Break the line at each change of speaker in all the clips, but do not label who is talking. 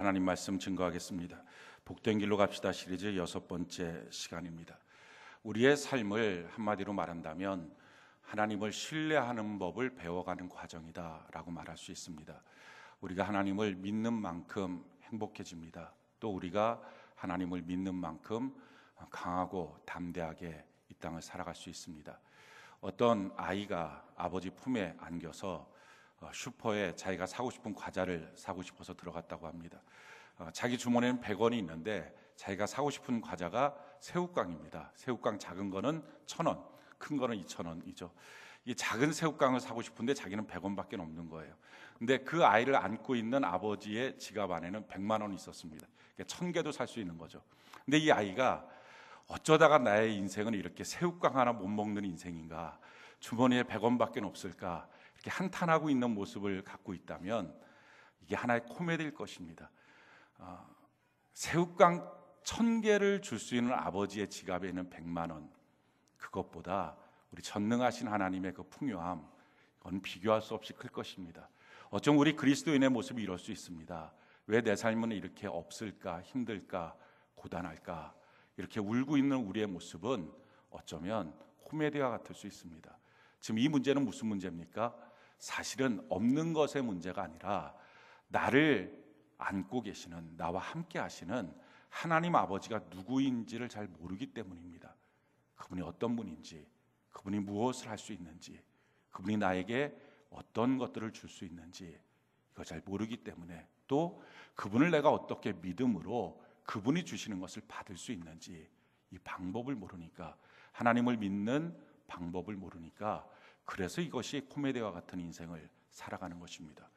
하나님 말씀 증거하겠습니다. 복된 길로 갑시다 시리즈 6번째 시간입니다. 우리의 삶을 한마디로 말한다면 하나님을 신뢰하는 법을 배워가는 과정이다라고 말할 수 있습니다. 우리가 하나님을 믿는 만큼 행복해집니다. 또 우리가 하나님을 믿는 만큼 강하고 담대하게 이 땅을 살아갈 수 있습니다. 어떤 아이가 아버지 품에 안겨서 슈퍼에 자기가 사고 싶은 과자를 사고 싶어서 들어갔다고 합니다. 자기 주머니에는 100원이 있는데 자기가 사고 싶은 과자가 새우깡입니다. 새우깡 작은 거는 1,000원, 큰 거는 2,000원이죠. 이 작은 새우깡을 사고 싶은데 자기는 100원밖에 없는 거예요. 근데 그 아이를 안고 있는 아버지의 지갑 안에는 100만 원이 있었습니다. 1,000개도 살 수 있는 거죠. 근데 이 아이가 어쩌다가 나의 인생은 이렇게 새우깡 하나 못 먹는 인생인가, 주머니에 100원밖에 없을까, 이렇게 한탄하고 있는 모습을 갖고 있다면 이게 하나의 코미디일 것입니다. 새우깡 1,000개를 줄 수 있는 아버지의 지갑에 있는 100만 원, 그것보다 우리 전능하신 하나님의 그 풍요함, 그건 비교할 수 없이 클 것입니다. 어쩜 우리 그리스도인의 모습이 이럴 수 있습니다. 왜 내 삶은 이렇게 없을까, 힘들까, 고단할까, 이렇게 울고 있는 우리의 모습은 어쩌면 코미디와 같을 수 있습니다. 지금 이 문제는 무슨 문제입니까? 사실은 없는 것의 문제가 아니라 나를 안고 계시는, 나와 함께 하시는 하나님 아버지가 누구인지를 잘 모르기 때문입니다. 그분이 어떤 분인지, 그분이 무엇을 할 수 있는지, 그분이 나에게 어떤 것들을 줄 수 있는지 이걸 잘 모르기 때문에, 또 그분을 내가 어떻게 믿음으로 그분이 주시는 것을 받을 수 있는지 이 방법을 모르니까, 하나님을 믿는 방법을 모르니까, 그래서 이것이 코미디와 같은 인생을 살아가는 것입니다.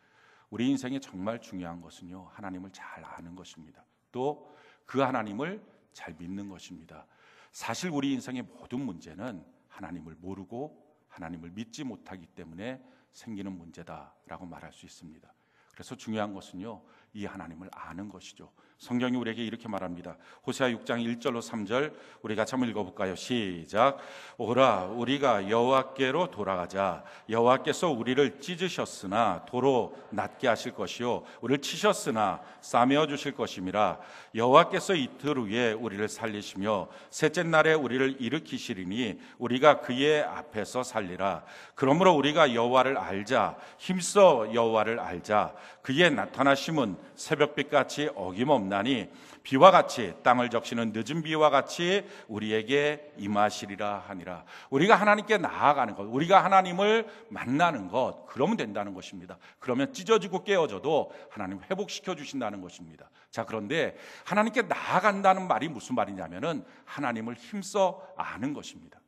우리 인생에 정말 중요한 것은요, 하나님을 잘 아는 것입니다. 또 그 하나님을 잘 믿는 것입니다. 사실 우리 인생의 모든 문제는 하나님을 모르고 하나님을 믿지 못하기 때문에 생기는 문제다라고 말할 수 있습니다. 그래서 중요한 것은요, 이 하나님을 아는 것이죠. 성경이 우리에게 이렇게 말합니다. 호세아 6장 1절로 3절 우리 같이 한번 읽어볼까요? 시작. 오라 우리가 여호와께로 돌아가자. 여호와께서 우리를 찢으셨으나 도로 낫게 하실 것이요 우리를 치셨으나 싸매어 주실 것임이라. 여호와께서 이틀 후에 우리를 살리시며 셋째 날에 우리를 일으키시리니 우리가 그의 앞에서 살리라. 그러므로 우리가 여호와를 알자. 힘써 여호와를 알자. 그의 나타나심은 새벽빛같이 어김없나니 비와 같이 땅을 적시는 늦은 비와 같이 우리에게 임하시리라 하니라. 우리가 하나님께 나아가는 것, 우리가 하나님을 만나는 것, 그러면 된다는 것입니다. 그러면 찢어지고 깨어져도 하나님 회복시켜 주신다는 것입니다. 자, 그런데 하나님께 나아간다는 말이 무슨 말이냐면은 하나님을 힘써 아는 것입니다.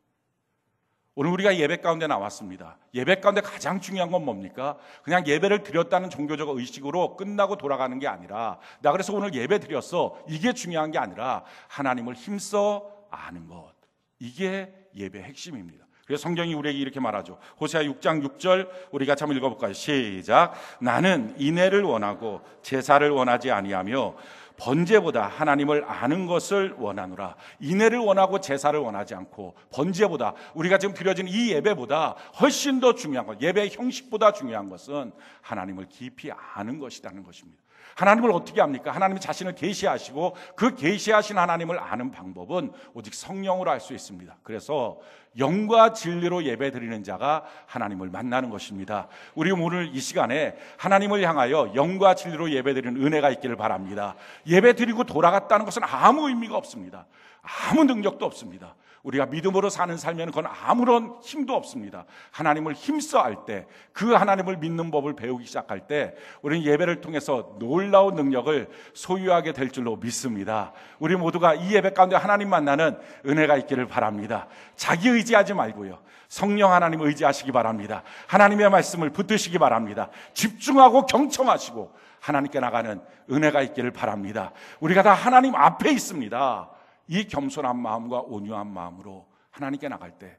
오늘 우리가 예배 가운데 나왔습니다. 예배 가운데 가장 중요한 건 뭡니까? 그냥 예배를 드렸다는 종교적 의식으로 끝나고 돌아가는 게 아니라, 나 그래서 오늘 예배 드렸어, 이게 중요한 게 아니라 하나님을 힘써 아는 것, 이게 예배의 핵심입니다. 그래서 성경이 우리에게 이렇게 말하죠. 호세아 6장 6절 우리 같이 한번 읽어볼까요? 시작. 나는 인애를 원하고 제사를 원하지 아니하며 번제보다 하나님을 아는 것을 원하노라. 인애를 원하고 제사를 원하지 않고 번제보다, 우리가 지금 드려진 이 예배보다 훨씬 더 중요한 것, 예배의 형식보다 중요한 것은 하나님을 깊이 아는 것이라는 것입니다. 하나님을 어떻게 압니까? 하나님이 자신을 계시하시고 그 계시하신 하나님을 아는 방법은 오직 성령으로 알 수 있습니다. 그래서 영과 진리로 예배드리는 자가 하나님을 만나는 것입니다. 우리 오늘 이 시간에 하나님을 향하여 영과 진리로 예배드리는 은혜가 있기를 바랍니다. 예배드리고 돌아갔다는 것은 아무 의미가 없습니다. 아무 능력도 없습니다. 우리가 믿음으로 사는 삶에는 그건 아무런 힘도 없습니다. 하나님을 힘써 알 때, 그 하나님을 믿는 법을 배우기 시작할 때 우리는 예배를 통해서 놀라운 능력을 소유하게 될 줄로 믿습니다. 우리 모두가 이 예배 가운데 하나님 만나는 은혜가 있기를 바랍니다. 자기 의지하지 말고요, 성령 하나님 의지하시기 바랍니다. 하나님의 말씀을 붙드시기 바랍니다. 집중하고 경청하시고 하나님께 나가는 은혜가 있기를 바랍니다. 우리가 다 하나님 앞에 있습니다. 이 겸손한 마음과 온유한 마음으로 하나님께 나갈 때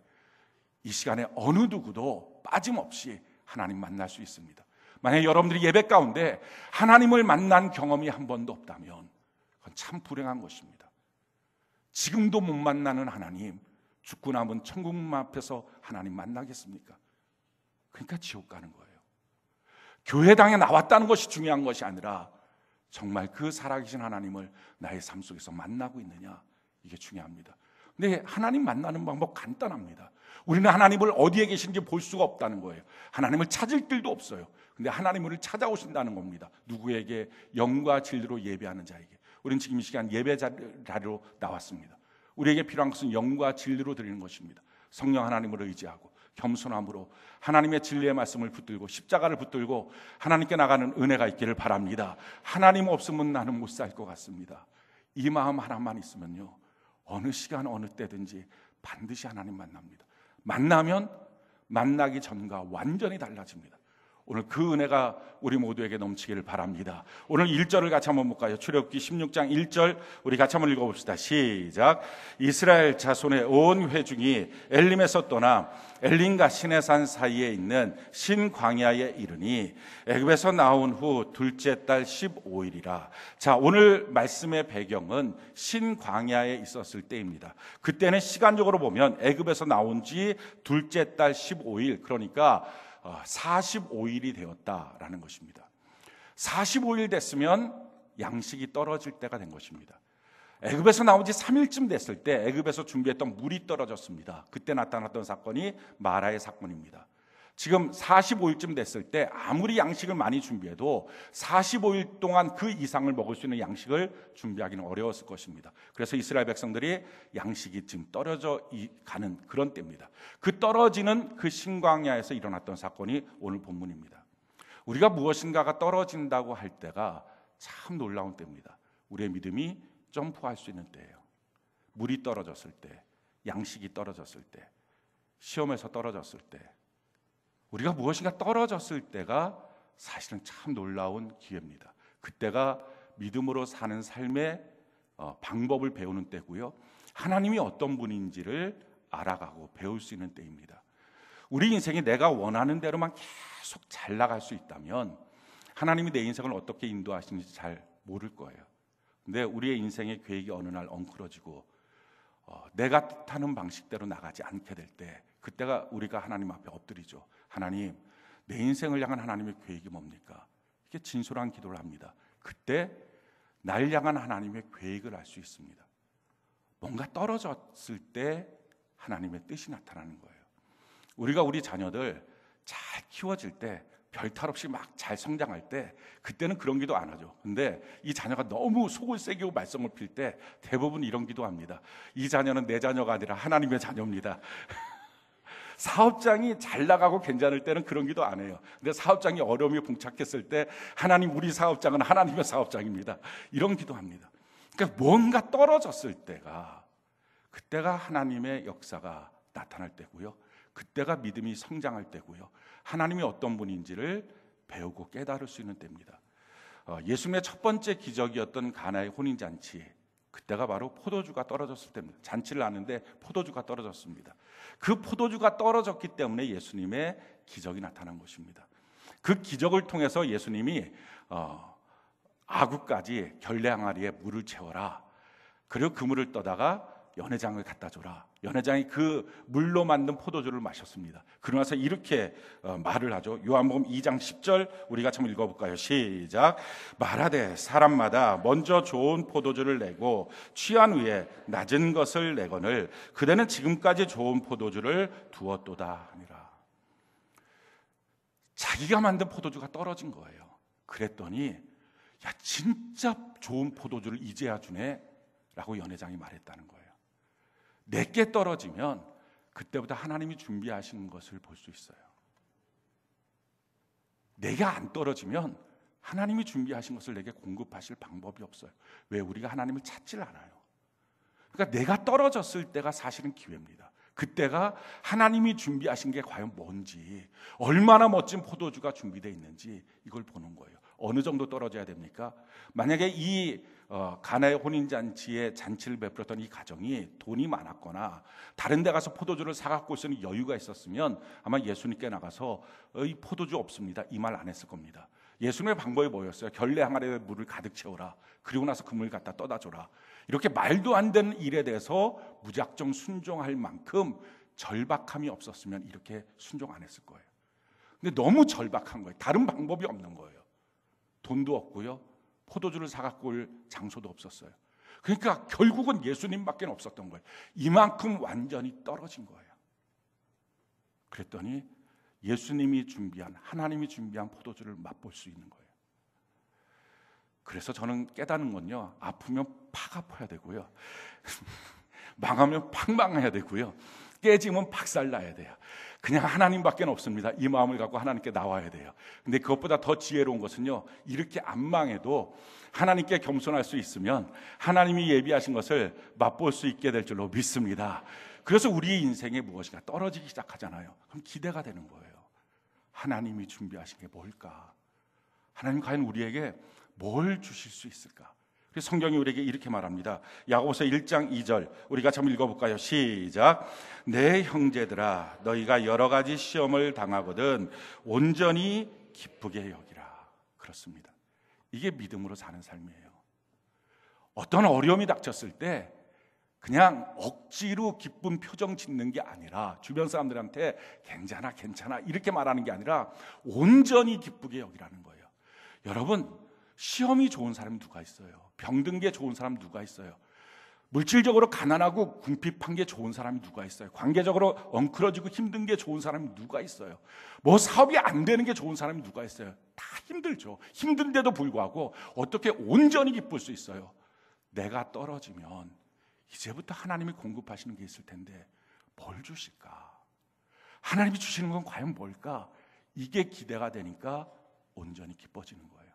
이 시간에 어느 누구도 빠짐없이 하나님 만날 수 있습니다. 만약에 여러분들이 예배 가운데 하나님을 만난 경험이 한 번도 없다면 그건 참 불행한 것입니다. 지금도 못 만나는 하나님, 죽고 남은 천국 앞에서 하나님 만나겠습니까? 그러니까 지옥 가는 거예요. 교회당에 나왔다는 것이 중요한 것이 아니라 정말 그 살아계신 하나님을 나의 삶 속에서 만나고 있느냐, 이게 중요합니다. 근데 하나님 만나는 방법 간단합니다. 우리는 하나님을 어디에 계신지 볼 수가 없다는 거예요. 하나님을 찾을 길도 없어요. 근데 하나님을 찾아오신다는 겁니다. 누구에게? 영과 진리로 예배하는 자에게. 우리는 지금 이 시간 예배 자리로 나왔습니다. 우리에게 필요한 것은 영과 진리로 드리는 것입니다. 성령 하나님을 의지하고 겸손함으로 하나님의 진리의 말씀을 붙들고 십자가를 붙들고 하나님께 나가는 은혜가 있기를 바랍니다. 하나님 없으면 나는 못 살 것 같습니다. 이 마음 하나만 있으면요, 어느 시간 어느 때든지 반드시 하나님 만납니다. 만나면 만나기 전과 완전히 달라집니다. 오늘 그 은혜가 우리 모두에게 넘치기를 바랍니다. 오늘 1절을 같이 한번 볼까요? 출애굽기 16장 1절 우리 같이 한번 읽어봅시다. 시작. 이스라엘 자손의 온 회중이 엘림에서 떠나 엘림과 시내산 사이에 있는 신광야에 이르니 애굽에서 나온 후 둘째 달 15일이라. 자, 오늘 말씀의 배경은 신광야에 있었을 때입니다. 그때는 시간적으로 보면 애굽에서 나온 지 둘째 달 15일, 그러니까 45일이 되었다라는 것입니다. 45일 됐으면 양식이 떨어질 때가 된 것입니다. 애굽에서 나온 지 3일쯤 됐을 때 애굽에서 준비했던 물이 떨어졌습니다. 그때 나타났던 사건이 마라의 사건입니다. 지금 45일쯤 됐을 때 아무리 양식을 많이 준비해도 45일 동안 그 이상을 먹을 수 있는 양식을 준비하기는 어려웠을 것입니다. 그래서 이스라엘 백성들이 양식이 지금 떨어져 가는 그런 때입니다. 그 떨어지는 그 신광야에서 일어났던 사건이 오늘 본문입니다. 우리가 무엇인가가 떨어진다고 할 때가 참 놀라운 때입니다. 우리의 믿음이 점프할 수 있는 때예요. 물이 떨어졌을 때, 양식이 떨어졌을 때, 시험에서 떨어졌을 때, 우리가 무엇인가 떨어졌을 때가 사실은 참 놀라운 기회입니다. 그때가 믿음으로 사는 삶의 방법을 배우는 때고요, 하나님이 어떤 분인지를 알아가고 배울 수 있는 때입니다. 우리 인생이 내가 원하는 대로만 계속 잘 나갈 수 있다면 하나님이 내 인생을 어떻게 인도하시는지 잘 모를 거예요. 근데 우리의 인생의 계획이 어느 날 엉클어지고 내가 뜻하는 방식대로 나가지 않게 될 때, 그때가 우리가 하나님 앞에 엎드리죠. 하나님, 내 인생을 향한 하나님의 계획이 뭡니까? 이게 진솔한 기도를 합니다. 그때 날 향한 하나님의 계획을 알 수 있습니다. 뭔가 떨어졌을 때 하나님의 뜻이 나타나는 거예요. 우리가 우리 자녀들 잘 키워질 때, 별탈 없이 막 잘 성장할 때, 그때는 그런 기도 안 하죠. 근데 이 자녀가 너무 속을 새기고 말썽을 필 때 대부분 이런 기도합니다. 이 자녀는 내 자녀가 아니라 하나님의 자녀입니다. 사업장이 잘 나가고 괜찮을 때는 그런 기도 안 해요. 근데 사업장이 어려움이 봉착했을 때 하나님, 우리 사업장은 하나님의 사업장입니다. 이런 기도합니다. 그러니까 뭔가 떨어졌을 때가, 그때가 하나님의 역사가 나타날 때고요, 그때가 믿음이 성장할 때고요, 하나님이 어떤 분인지를 배우고 깨달을 수 있는 때입니다. 예수님의 첫 번째 기적이었던 가나의 혼인잔치, 그때가 바로 포도주가 떨어졌을 때입니다. 잔치를 하는데 포도주가 떨어졌습니다. 그 포도주가 떨어졌기 때문에 예수님의 기적이 나타난 것입니다. 그 기적을 통해서 예수님이 아구까지 결례 항아리에 물을 채워라, 그리고 그 물을 떠다가 연회장을 갖다 줘라. 연회장이 그 물로 만든 포도주를 마셨습니다. 그러고 나서 이렇게 말을 하죠. 요한복음 2장 10절 우리가 참 읽어볼까요? 시작. 말하되 사람마다 먼저 좋은 포도주를 내고 취한 후에 낮은 것을 내거늘 그대는 지금까지 좋은 포도주를 두었도다 하니라. 자기가 만든 포도주가 떨어진 거예요. 그랬더니 야, 진짜 좋은 포도주를 이제야 주네 라고 연회장이 말했다는 거예요. 내게 떨어지면 그때부터 하나님이 준비하시는 것을 볼 수 있어요. 내가 안 떨어지면 하나님이 준비하신 것을 내게 공급하실 방법이 없어요. 왜? 우리가 하나님을 찾질 않아요. 그러니까 내가 떨어졌을 때가 사실은 기회입니다. 그때가 하나님이 준비하신 게 과연 뭔지, 얼마나 멋진 포도주가 준비되어 있는지 이걸 보는 거예요. 어느 정도 떨어져야 됩니까? 만약에 이 가나의 혼인잔치에 잔치를 베풀었던 이 가정이 돈이 많았거나 다른 데 가서 포도주를 사갖고 올 수 있는 여유가 있었으면 아마 예수님께 나가서 이 포도주 없습니다, 이 말 안 했을 겁니다. 예수님의 방법이 뭐였어요? 결례 항아리에 물을 가득 채워라, 그리고 나서 그 물 갖다 떠다 줘라. 이렇게 말도 안 되는 일에 대해서 무작정 순종할 만큼 절박함이 없었으면 이렇게 순종 안 했을 거예요. 근데 너무 절박한 거예요. 다른 방법이 없는 거예요. 돈도 없고요, 포도주를 사갖고 올 장소도 없었어요. 그러니까 결국은 예수님밖에 없었던 거예요. 이만큼 완전히 떨어진 거예요. 그랬더니 예수님이 준비한, 하나님이 준비한 포도주를 맛볼 수 있는 거예요. 그래서 저는 깨닫는 건요, 아프면 팍 아파야 되고요, 망하면 팍 망해야 되고요, 깨지면 박살나야 돼요. 그냥 하나님밖에 없습니다. 이 마음을 갖고 하나님께 나와야 돼요. 근데 그것보다 더 지혜로운 것은요, 이렇게 안 망해도 하나님께 겸손할 수 있으면 하나님이 예비하신 것을 맛볼 수 있게 될 줄로 믿습니다. 그래서 우리 인생에 무엇인가 떨어지기 시작하잖아요. 그럼 기대가 되는 거예요. 하나님이 준비하신 게 뭘까? 하나님 과연 우리에게 뭘 주실 수 있을까? 그래서 성경이 우리에게 이렇게 말합니다. 야고보서 1장 2절 우리가 한번 읽어볼까요? 시작. 내 형제들아 너희가 여러 가지 시험을 당하거든 온전히 기쁘게 여기라. 그렇습니다. 이게 믿음으로 사는 삶이에요. 어떤 어려움이 닥쳤을 때 그냥 억지로 기쁜 표정 짓는 게 아니라, 주변 사람들한테 괜찮아 괜찮아 이렇게 말하는 게 아니라 온전히 기쁘게 여기라는 거예요. 여러분, 시험이 좋은 사람이 누가 있어요? 병든 게 좋은 사람 누가 있어요? 물질적으로 가난하고 궁핍한 게 좋은 사람이 누가 있어요? 관계적으로 엉클어지고 힘든 게 좋은 사람이 누가 있어요? 뭐 사업이 안 되는 게 좋은 사람이 누가 있어요? 다 힘들죠. 힘든데도 불구하고 어떻게 온전히 기쁠 수 있어요? 내가 떨어지면 이제부터 하나님이 공급하시는 게 있을 텐데 뭘 주실까? 하나님이 주시는 건 과연 뭘까? 이게 기대가 되니까 온전히 기뻐지는 거예요.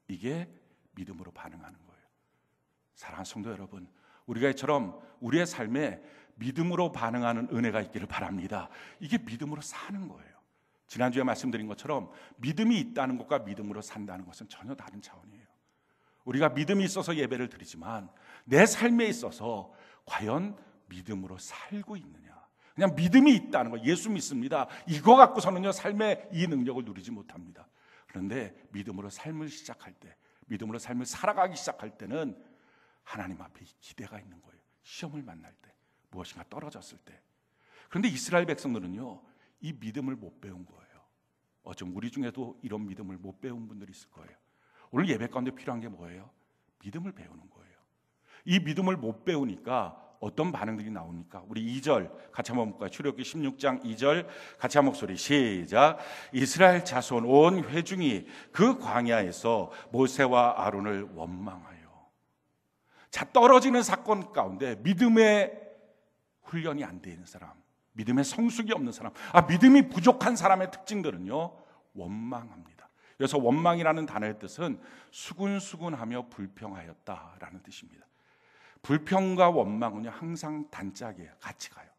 이게 믿음으로 반응하는 거예요. 사랑하는 성도 여러분, 우리가 이처럼 우리의 삶에 믿음으로 반응하는 은혜가 있기를 바랍니다. 이게 믿음으로 사는 거예요. 지난주에 말씀드린 것처럼 믿음이 있다는 것과 믿음으로 산다는 것은 전혀 다른 차원이에요. 우리가 믿음이 있어서 예배를 드리지만 내 삶에 있어서 과연 믿음으로 살고 있느냐? 그냥 믿음이 있다는 거, 예수 믿습니다, 이거 갖고서는요 삶의 이 능력을 누리지 못합니다. 그런데 믿음으로 삶을 시작할 때, 믿음으로 삶을 살아가기 시작할 때는 하나님 앞에 기대가 있는 거예요. 시험을 만날 때, 무엇인가 떨어졌을 때. 그런데 이스라엘 백성들은요 이 믿음을 못 배운 거예요. 어쩜 우리 중에도 이런 믿음을 못 배운 분들이 있을 거예요. 오늘 예배 가운데 필요한 게 뭐예요? 믿음을 배우는 거예요. 이 믿음을 못 배우니까 어떤 반응들이 나옵니까? 우리 2절 같이 한번 볼까요? 출애굽기 16장 2절 같이 한 목소리 시작. 이스라엘 자손 온 회중이 그 광야에서 모세와 아론을 원망하여. 자, 떨어지는 사건 가운데 믿음의 훈련이 안 되는 사람, 믿음의 성숙이 없는 사람, 믿음이 부족한 사람의 특징들은요 원망합니다. 그래서 원망이라는 단어의 뜻은 수군수군하며 불평하였다라는 뜻입니다. 불평과 원망은요 항상 단짝이에요. 같이 가요.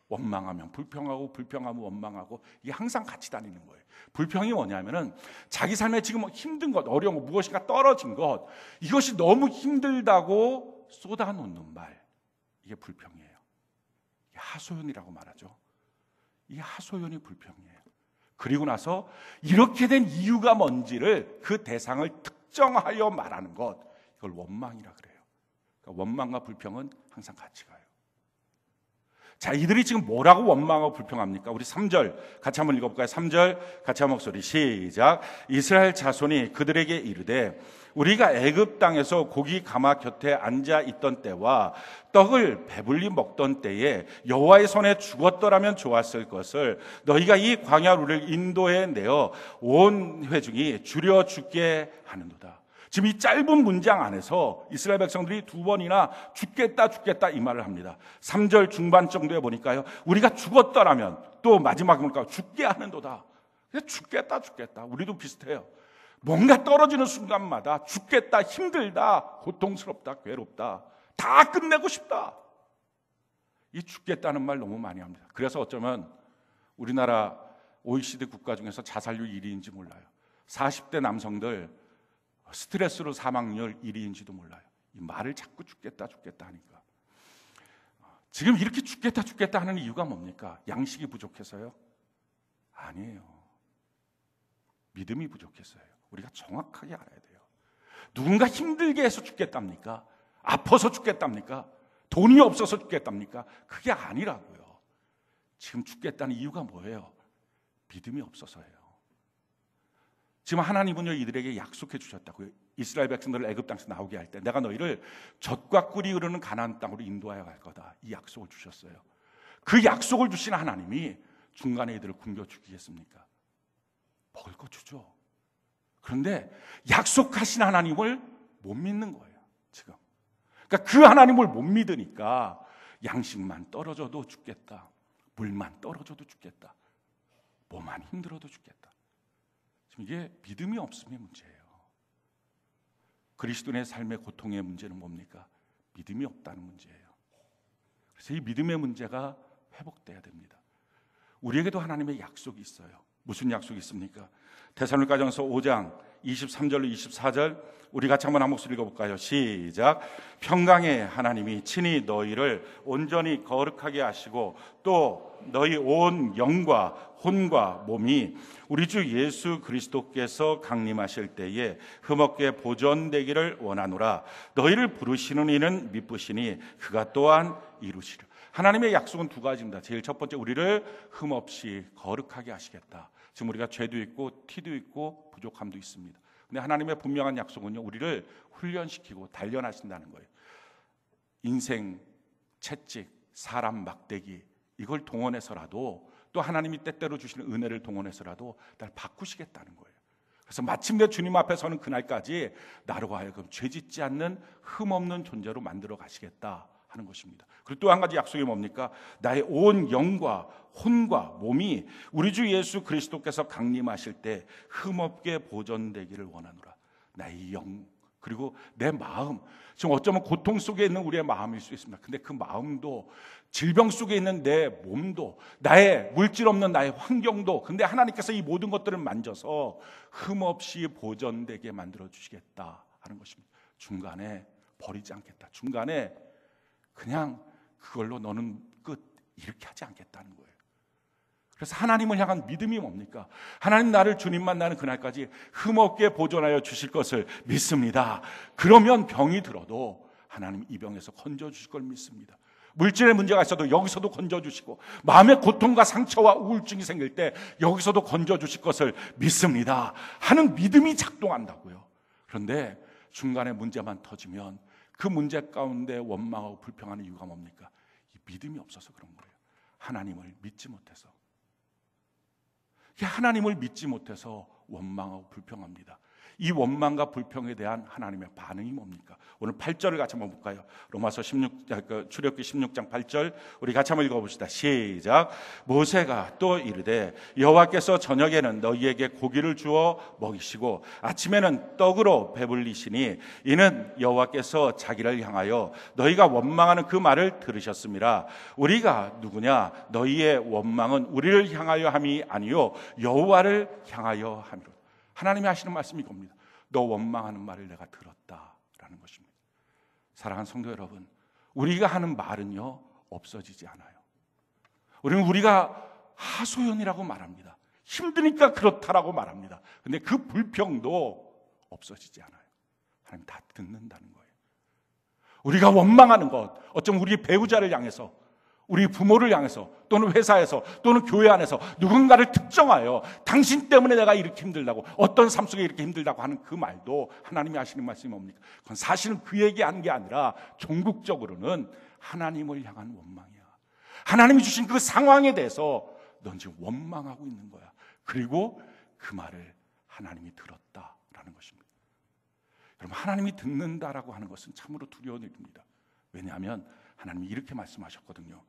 원망하면 불평하고, 불평하면 원망하고, 이게 항상 같이 다니는 거예요. 불평이 뭐냐면은 자기 삶에 지금 힘든 것, 어려운 것, 무엇인가 떨어진 것, 이것이 너무 힘들다고 쏟아놓는 말, 이게 불평이에요. 이게 하소연이라고 말하죠. 이 하소연이 불평이에요. 그리고 나서 이렇게 된 이유가 뭔지를, 그 대상을 특정하여 말하는 것, 이걸 원망이라 그래요. 그러니까 원망과 불평은 항상 같이 가요. 자, 이들이 지금 뭐라고 원망하고 불평합니까? 우리 3절 같이 한번 읽어볼까요? 3절 같이 한 목소리 시작. 이스라엘 자손이 그들에게 이르되 우리가 애굽 땅에서 고기 가마 곁에 앉아 있던 때와 떡을 배불리 먹던 때에 여호와의 손에 죽었더라면 좋았을 것을 너희가 이 광야루를 인도해 내어 온 회중이 줄여 죽게 하는도다. 지금 이 짧은 문장 안에서 이스라엘 백성들이 두 번이나 죽겠다 죽겠다 이 말을 합니다. 3절 중반 정도에 보니까요, 우리가 죽었더라면, 또 마지막에 보니까 죽게 하는도다. 죽겠다 죽겠다. 우리도 비슷해요. 뭔가 떨어지는 순간마다 죽겠다, 힘들다, 고통스럽다, 괴롭다, 다 끝내고 싶다. 이 죽겠다는 말 너무 많이 합니다. 그래서 어쩌면 우리나라 OECD 국가 중에서 자살률 1위인지 몰라요. 40대 남성들 스트레스로 사망률 1위인지도 몰라요. 이 말을 자꾸 죽겠다 죽겠다 하니까. 지금 이렇게 죽겠다 죽겠다 하는 이유가 뭡니까? 양식이 부족해서요? 아니에요. 믿음이 부족해서요. 우리가 정확하게 알아야 돼요. 누군가 힘들게 해서 죽겠답니까? 아파서 죽겠답니까? 돈이 없어서 죽겠답니까? 그게 아니라고요. 지금 죽겠다는 이유가 뭐예요? 믿음이 없어서예요. 지금 하나님은요 이들에게 약속해 주셨다고요. 이스라엘 백성들을 애굽 땅에서 나오게 할 때 내가 너희를 젖과 꿀이 흐르는 가나안 땅으로 인도하여 갈 거다. 이 약속을 주셨어요. 그 약속을 주신 하나님이 중간에 이들을 굶겨 죽이겠습니까? 먹을 거 주죠. 그런데 약속하신 하나님을 못 믿는 거예요, 지금. 그러니까 그 하나님을 못 믿으니까 양식만 떨어져도 죽겠다. 물만 떨어져도 죽겠다. 뭐만 힘들어도 죽겠다. 지금 이게 믿음이 없음의 문제예요. 그리스도인의 삶의 고통의 문제는 뭡니까? 믿음이 없다는 문제예요. 그래서 이 믿음의 문제가 회복돼야 됩니다. 우리에게도 하나님의 약속이 있어요. 무슨 약속이 있습니까? 데살로니가전서 5장 23절로 24절 우리 같이 한번 한 목소리 읽어볼까요? 시작. 평강의 하나님이 친히 너희를 온전히 거룩하게 하시고 또 너희 온 영과 혼과 몸이 우리 주 예수 그리스도께서 강림하실 때에 흠없게 보존되기를 원하노라. 너희를 부르시는 이는 미쁘시니 그가 또한 이루시리라. 하나님의 약속은 두 가지입니다. 제일 첫 번째, 우리를 흠없이 거룩하게 하시겠다. 지금 우리가 죄도 있고 티도 있고 부족함도 있습니다. 근데 하나님의 분명한 약속은요, 우리를 훈련시키고 단련하신다는 거예요. 인생 채찍, 사람 막대기 이걸 동원해서라도, 또 하나님이 때때로 주시는 은혜를 동원해서라도 날 바꾸시겠다는 거예요. 그래서 마침내 주님 앞에 서는 그날까지 나로 하여금 죄짓지 않는 흠없는 존재로 만들어 가시겠다 하는 것입니다. 그리고 또 한 가지 약속이 뭡니까? 나의 온 영과 혼과 몸이 우리 주 예수 그리스도께서 강림하실 때 흠없게 보존되기를 원하노라. 나의 영 그리고 내 마음, 지금 어쩌면 고통 속에 있는 우리의 마음일 수 있습니다. 근데 그 마음도, 질병 속에 있는 내 몸도, 나의 물질 없는 나의 환경도, 근데 하나님께서 이 모든 것들을 만져서 흠없이 보존되게 만들어 주시겠다 하는 것입니다. 중간에 버리지 않겠다. 중간에 그냥 그걸로 너는 끝 이렇게 하지 않겠다는 거예요. 그래서 하나님을 향한 믿음이 뭡니까? 하나님 나를 주님 만나는 그날까지 흠없게 보존하여 주실 것을 믿습니다. 그러면 병이 들어도 하나님 이 병에서 건져주실 걸 믿습니다. 물질의 문제가 있어도 여기서도 건져주시고, 마음의 고통과 상처와 우울증이 생길 때 여기서도 건져주실 것을 믿습니다 하는 믿음이 작동한다고요. 그런데 중간에 문제만 터지면 그 문제 가운데 원망하고 불평하는 이유가 뭡니까? 이 믿음이 없어서 그런 거예요. 하나님을 믿지 못해서. 하나님을 믿지 못해서 원망하고 불평합니다. 이 원망과 불평에 대한 하나님의 반응이 뭡니까? 오늘 8절을 같이 한번 볼까요? 로마서 출애굽기 16장 8절 우리 같이 한번 읽어봅시다. 시작. 모세가 또 이르되 여호와께서 저녁에는 너희에게 고기를 주어 먹이시고 아침에는 떡으로 배불리시니 이는 여호와께서 자기를 향하여 너희가 원망하는 그 말을 들으셨음이라. 우리가 누구냐? 너희의 원망은 우리를 향하여 함이 아니요 여호와를 향하여 함이로다. 하나님이 하시는 말씀이 이겁니다. 너 원망하는 말을 내가 들었다라는 것입니다. 사랑하는 성도 여러분, 우리가 하는 말은요 없어지지 않아요. 우리가 하소연이라고 말합니다. 힘드니까 그렇다라고 말합니다. 근데 그 불평도 없어지지 않아요. 하나님 다 듣는다는 거예요. 우리가 원망하는 것, 어쩌면 우리 배우자를 향해서, 우리 부모를 향해서, 또는 회사에서, 또는 교회 안에서 누군가를 특정하여 당신 때문에 내가 이렇게 힘들다고, 어떤 삶 속에 이렇게 힘들다고 하는 그 말도 하나님이 하시는 말씀이 뭡니까? 그건 사실은 그에게 한 게 아니라 종국적으로는 하나님을 향한 원망이야. 하나님이 주신 그 상황에 대해서 넌 지금 원망하고 있는 거야. 그리고 그 말을 하나님이 들었다라는 것입니다. 여러분, 하나님이 듣는다라고 하는 것은 참으로 두려운 일입니다. 왜냐하면 하나님이 이렇게 말씀하셨거든요.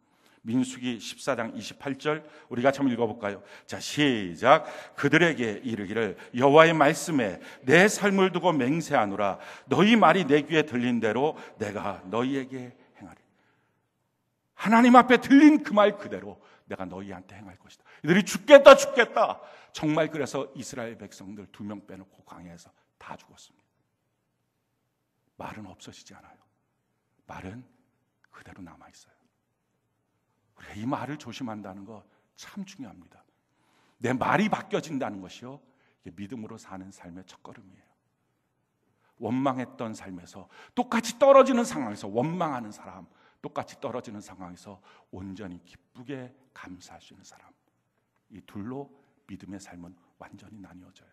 민수기 14장 28절 우리 같이 한번 읽어볼까요? 자, 시작. 그들에게 이르기를 여호와의 말씀에 내 삶을 두고 맹세하노라. 너희 말이 내 귀에 들린 대로 내가 너희에게 행하리. 하나님 앞에 들린 그 말 그대로 내가 너희한테 행할 것이다. 이들이 죽겠다 죽겠다. 정말 그래서 이스라엘 백성들 2명 빼놓고 광야에서 다 죽었습니다. 말은 없어지지 않아요. 말은 그대로 남아있어요. 우리가 이 말을 조심한다는 거 참 중요합니다. 내 말이 바뀌어진다는 것이요, 이게 믿음으로 사는 삶의 첫걸음이에요. 원망했던 삶에서, 똑같이 떨어지는 상황에서 원망하는 사람, 똑같이 떨어지는 상황에서 온전히 기쁘게 감사할 수 있는 사람, 이 둘로 믿음의 삶은 완전히 나뉘어져요.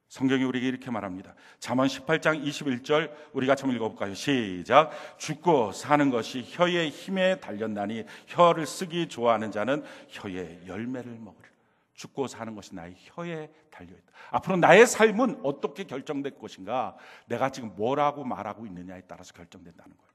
성경이 우리에게 이렇게 말합니다. 잠언 18장 21절 우리 같이 한번 읽어볼까요? 시작. 죽고 사는 것이 혀의 힘에 달렸나니 혀를 쓰기 좋아하는 자는 혀의 열매를 먹으리라. 죽고 사는 것이 나의 혀에 달려있다. 앞으로 나의 삶은 어떻게 결정될 것인가? 내가 지금 뭐라고 말하고 있느냐에 따라서 결정된다는 거예요.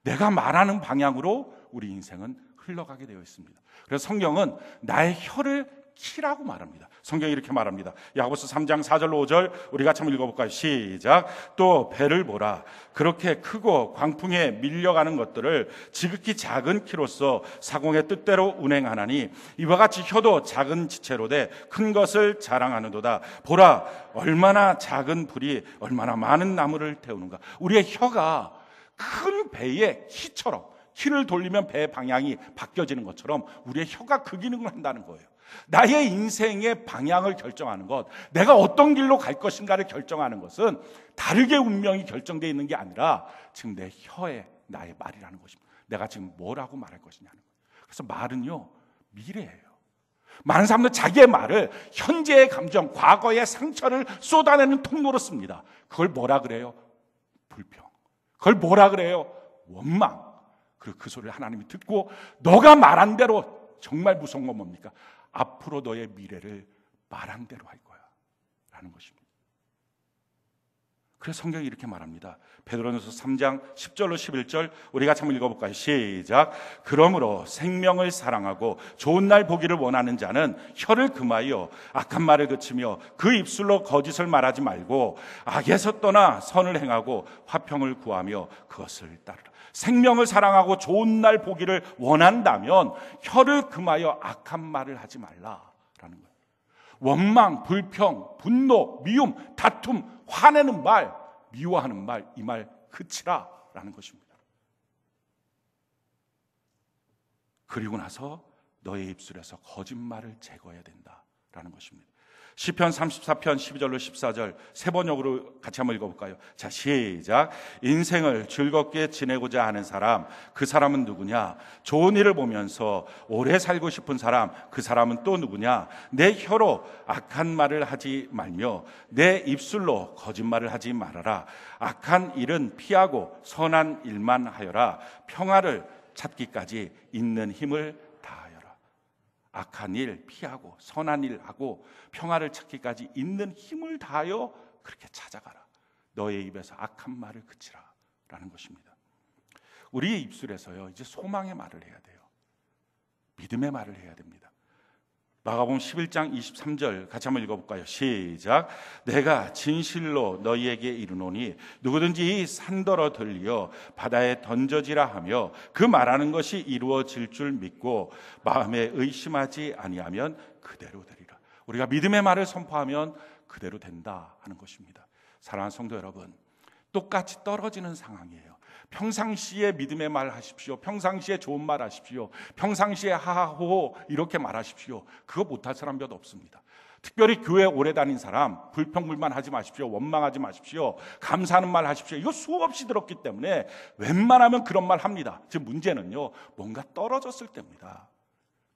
내가 말하는 방향으로 우리 인생은 흘러가게 되어 있습니다. 그래서 성경은 나의 혀를 키라고 말합니다. 성경이 이렇게 말합니다. 야고보서 3장 4절로 5절 우리 같이 한번 읽어볼까요? 시작. 또 배를 보라. 그렇게 크고 광풍에 밀려가는 것들을 지극히 작은 키로서 사공의 뜻대로 운행하나니 이와 같이 혀도 작은 지체로 돼 큰 것을 자랑하는도다. 보라, 얼마나 작은 불이 얼마나 많은 나무를 태우는가. 우리의 혀가 큰 배의 키처럼, 키를 돌리면 배의 방향이 바뀌어지는 것처럼 우리의 혀가 그 기능을 한다는 거예요. 나의 인생의 방향을 결정하는 것, 내가 어떤 길로 갈 것인가를 결정하는 것은 다르게 운명이 결정되어 있는 게 아니라 지금 내 혀에 나의 말이라는 것입니다. 내가 지금 뭐라고 말할 것이냐는 거예요. 그래서 말은요, 미래예요. 많은 사람들은 자기의 말을 현재의 감정, 과거의 상처를 쏟아내는 통로로 씁니다. 그걸 뭐라 그래요? 불평. 그걸 뭐라 그래요? 원망. 그리고 그 소리를 하나님이 듣고 너가 말한 대로, 정말 무서운 건 뭡니까? 앞으로 너의 미래를 말한 대로 할 거야 라는 것입니다. 그래서 성경이 이렇게 말합니다. 베드로전서 3장 10절로 11절 우리 같이 한번 읽어볼까요? 시작. 그러므로 생명을 사랑하고 좋은 날 보기를 원하는 자는 혀를 금하여 악한 말을 그치며 그 입술로 거짓을 말하지 말고 악에서 떠나 선을 행하고 화평을 구하며 그것을 따르라. 생명을 사랑하고 좋은 날 보기를 원한다면 혀를 금하여 악한 말을 하지 말라라는 거예요. 원망, 불평, 분노, 미움, 다툼, 화내는 말, 미워하는 말, 이 말 그치라라는 것입니다. 그리고 나서 너의 입술에서 거짓말을 제거해야 된다라는 것입니다. 시편 34편 12절로 14절 세 번역으로 같이 한번 읽어볼까요? 자, 시작. 인생을 즐겁게 지내고자 하는 사람, 그 사람은 누구냐? 좋은 일을 보면서 오래 살고 싶은 사람, 그 사람은 또 누구냐? 내 혀로 악한 말을 하지 말며 내 입술로 거짓말을 하지 말아라. 악한 일은 피하고 선한 일만 하여라. 평화를 찾기까지 있는 힘을 다하여라. 악한 일 피하고 선한 일 하고 평화를 찾기까지 있는 힘을 다하여 그렇게 찾아가라. 너의 입에서 악한 말을 그치라 라는 것입니다. 우리의 입술에서요, 이제 소망의 말을 해야 돼요. 믿음의 말을 해야 됩니다. 마가복음 11장 23절 같이 한번 읽어볼까요? 시작. 내가 진실로 너희에게 이르노니 누구든지 이 산더러 들려 바다에 던져지라 하며 그 말하는 것이 이루어질 줄 믿고 마음에 의심하지 아니하면 그대로 되리라. 우리가 믿음의 말을 선포하면 그대로 된다 하는 것입니다. 사랑하는 성도 여러분, 똑같이 떨어지는 상황이에요. 평상시에 믿음의 말 하십시오. 평상시에 좋은 말 하십시오. 평상시에 하하호호 이렇게 말하십시오. 그거 못할 사람 몇 없습니다. 특별히 교회 오래 다닌 사람, 불평불만 하지 마십시오. 원망하지 마십시오. 감사하는 말 하십시오. 이거 수없이 들었기 때문에 웬만하면 그런 말 합니다. 지금 문제는요, 뭔가 떨어졌을 때입니다.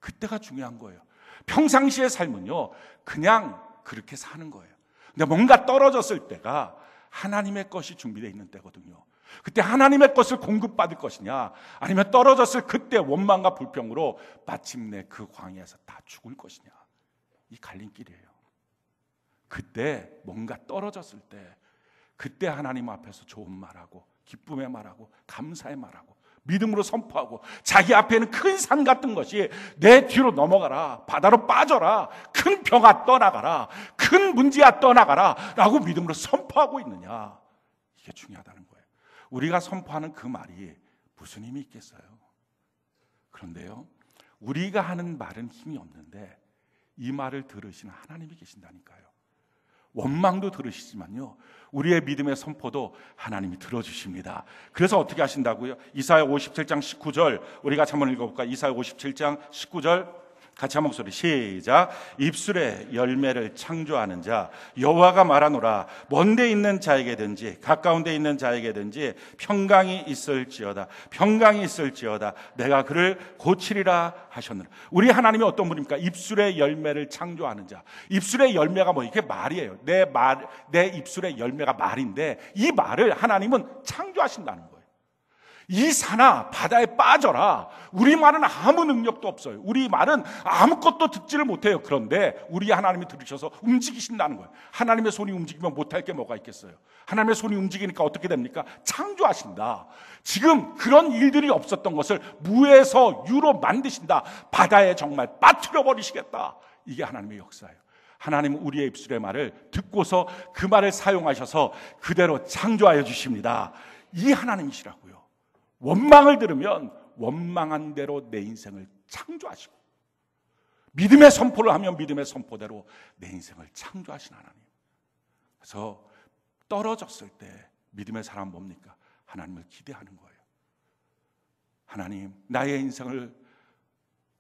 그때가 중요한 거예요. 평상시의 삶은요, 그냥 그렇게 사는 거예요. 근데 뭔가 떨어졌을 때가 하나님의 것이 준비되어 있는 때거든요. 그때 하나님의 것을 공급받을 것이냐, 아니면 떨어졌을 그때 원망과 불평으로 마침내 그 광야에서 다 죽을 것이냐, 이 갈림길이에요. 그때 뭔가 떨어졌을 때, 그때 하나님 앞에서 좋은 말하고 기쁨의 말하고 감사의 말하고 믿음으로 선포하고 자기 앞에는 큰 산 같은 것이 내 뒤로 넘어가라, 바다로 빠져라, 큰 병아 떠나가라, 큰 문제야 떠나가라 라고 믿음으로 선포하고 있느냐, 이게 중요하다는 거예요. 우리가 선포하는 그 말이 무슨 힘이 있겠어요? 그런데요, 우리가 하는 말은 힘이 없는데 이 말을 들으시는 하나님이 계신다니까요. 원망도 들으시지만요, 우리의 믿음의 선포도 하나님이 들어주십니다. 그래서 어떻게 하신다고요? 이사야 57장 19절 우리가 한번 읽어볼까요? 이사야 57장 19절 같이 한 목소리 시작. 입술에 열매를 창조하는 자 여호와가 말하노라. 먼데 있는 자에게든지 가까운 데 있는 자에게든지 평강이 있을지어다. 평강이 있을지어다. 내가 그를 고치리라 하셨느라. 우리 하나님이 어떤 분입니까? 입술에 열매를 창조하는 자. 입술의 열매가 뭐 이게 말이에요. 내 입술의 열매가 말인데 이 말을 하나님은 창조하신다는 거예요. 이 산아 바다에 빠져라. 우리 말은 아무 능력도 없어요. 우리 말은 아무것도 듣지를 못해요. 그런데 우리 하나님이 들으셔서 움직이신다는 거예요. 하나님의 손이 움직이면 못할 게 뭐가 있겠어요? 하나님의 손이 움직이니까 어떻게 됩니까? 창조하신다. 지금 그런 일들이 없었던 것을 무에서 유로 만드신다. 바다에 정말 빠뜨려 버리시겠다. 이게 하나님의 역사예요. 하나님은 우리의 입술의 말을 듣고서 그 말을 사용하셔서 그대로 창조하여 주십니다. 이 하나님이시라고요. 원망을 들으면 원망한 대로 내 인생을 창조하시고, 믿음의 선포를 하면 믿음의 선포대로 내 인생을 창조하신 하나님. 그래서 떨어졌을 때 믿음의 사람 뭡니까? 하나님을 기대하는 거예요. 하나님, 나의 인생을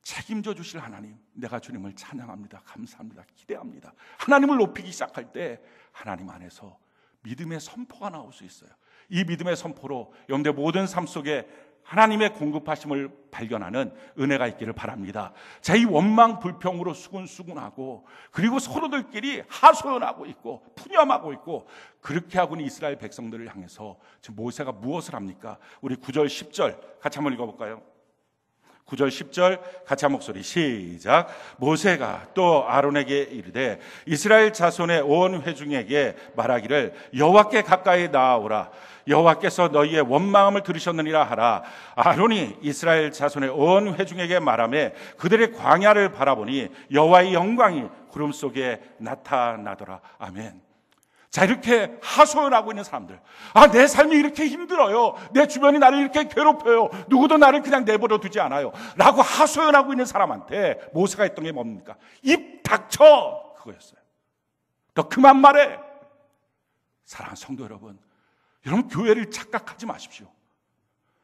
책임져 주실 하나님, 내가 주님을 찬양합니다. 감사합니다. 기대합니다. 하나님을 높이기 시작할 때 하나님 안에서 믿음의 선포가 나올 수 있어요. 이 믿음의 선포로 여러분들 모든 삶 속에 하나님의 공급하심을 발견하는 은혜가 있기를 바랍니다. 자, 이 원망 불평으로 수군수군하고 그리고 서로들끼리 하소연하고 있고 푸념하고 있고 그렇게 하고 있는 이스라엘 백성들을 향해서 지금 모세가 무엇을 합니까? 우리 9절 10절 같이 한번 읽어볼까요? 9절 10절 같이 한 목소리 시작. 모세가 또 아론에게 이르되 이스라엘 자손의 온 회중에게 말하기를 여호와께 가까이 나아오라. 여호와께서 너희의 원망함을 들으셨느니라 하라. 아론이 이스라엘 자손의 온 회중에게 말하며 그들의 광야를 바라보니 여호와의 영광이 구름 속에 나타나더라. 아멘. 자, 이렇게 하소연하고 있는 사람들, 내 삶이 이렇게 힘들어요, 내 주변이 나를 이렇게 괴롭혀요, 누구도 나를 그냥 내버려 두지 않아요 라고 하소연하고 있는 사람한테 모세가 했던 게 뭡니까? 입 닥쳐, 그거였어요. 너 그만 말해. 사랑하는 성도 여러분, 교회를 착각하지 마십시오.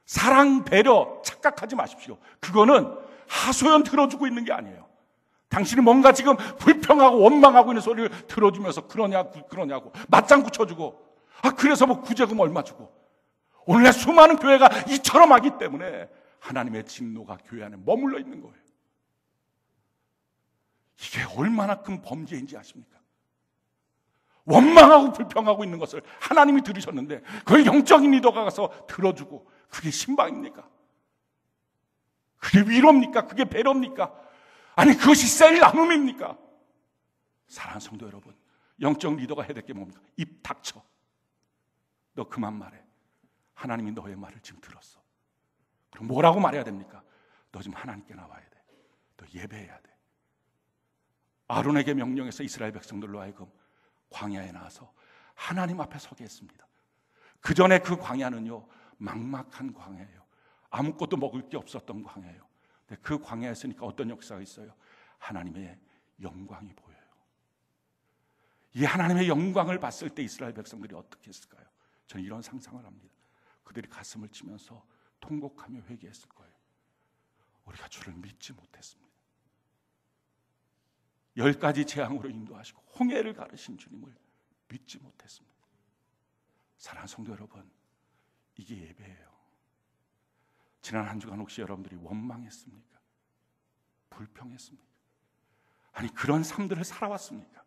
사랑, 배려 착각하지 마십시오. 그거는 하소연 들어주고 있는 게 아니에요. 당신이 뭔가 지금 불평하고 원망하고 있는 소리를 들어주면서 그러냐고 맞장구 쳐주고, 그래서 뭐 구제금 얼마 주고. 오늘날 수많은 교회가 이처럼 하기 때문에 하나님의 진노가 교회 안에 머물러 있는 거예요. 이게 얼마나 큰 범죄인지 아십니까? 원망하고 불평하고 있는 것을 하나님이 들으셨는데 그걸 영적인 리더가 가서 들어주고, 그게 신방입니까? 그게 위로입니까? 그게 배려입니까? 아니, 그것이 셀 나눔입니까? 사랑하는 성도 여러분, 영적 리더가 해야 될 게 뭡니까? 입 닥쳐. 너 그만 말해. 하나님이 너의 말을 지금 들었어. 그럼 뭐라고 말해야 됩니까? 너 지금 하나님께 나와야 돼. 너 예배해야 돼. 아론에게 명령해서 이스라엘 백성들로 하여금 광야에 나와서 하나님 앞에 서게 했습니다. 그 전에 그 광야는요, 막막한 광야예요. 아무것도 먹을 게 없었던 광야예요. 그 광야에 있으니까 어떤 역사가 있어요? 하나님의 영광이 보여요. 이 하나님의 영광을 봤을 때 이스라엘 백성들이 어떻게 했을까요? 저는 이런 상상을 합니다. 그들이 가슴을 치면서 통곡하며 회개했을 거예요. 우리가 주를 믿지 못했습니다. 10가지 재앙으로 인도하시고 홍해를 가르신 주님을 믿지 못했습니다. 사랑하는 성도 여러분, 이게 예배예요. 지난 한 주간 혹시 여러분들이 원망했습니까? 불평했습니까? 아니, 그런 삶들을 살아왔습니까?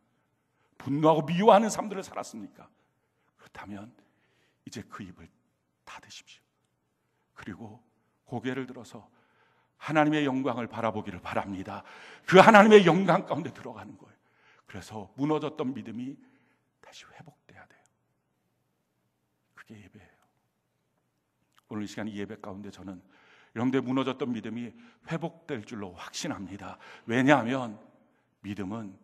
분노하고 미워하는 삶들을 살았습니까? 그렇다면 이제 그 입을 닫으십시오. 그리고 고개를 들어서 하나님의 영광을 바라보기를 바랍니다. 그 하나님의 영광 가운데 들어가는 거예요. 그래서 무너졌던 믿음이 다시 회복돼야 돼요. 그게 예배예요. 오늘 이 시간 이 예배 가운데 저는 여러분들의 무너졌던 믿음이 회복될 줄로 확신합니다. 왜냐하면 믿음은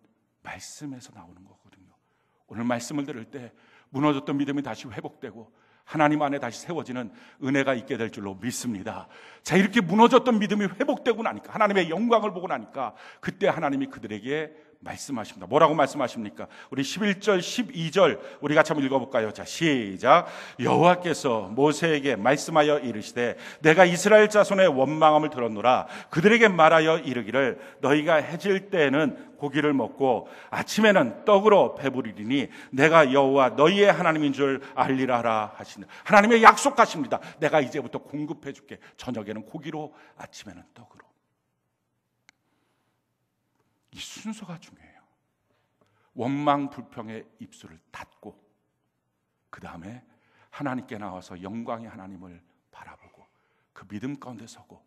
말씀에서 나오는 거거든요. 오늘 말씀을 들을 때 무너졌던 믿음이 다시 회복되고 하나님 안에 다시 세워지는 은혜가 있게 될 줄로 믿습니다. 자, 이렇게 무너졌던 믿음이 회복되고 나니까, 하나님의 영광을 보고 나니까 그때 하나님이 그들에게 말씀하십니다. 뭐라고 말씀하십니까? 우리 11절, 12절 우리 같이 한번 읽어볼까요? 자, 시작. 여호와께서 모세에게 말씀하여 이르시되 내가 이스라엘 자손의 원망함을 들었노라. 그들에게 말하여 이르기를 너희가 해질 때에는 고기를 먹고 아침에는 떡으로 배부리리니 내가 여호와 너희의 하나님인 줄 알리라 하라 하시는 하나님의 약속하십니다. 내가 이제부터 공급해 줄게. 저녁에는 고기로, 아침에는 떡으로. 이 순서가 중요해요. 원망 불평의 입술을 닫고 그 다음에 하나님께 나와서 영광의 하나님을 바라보고 그 믿음 가운데 서고,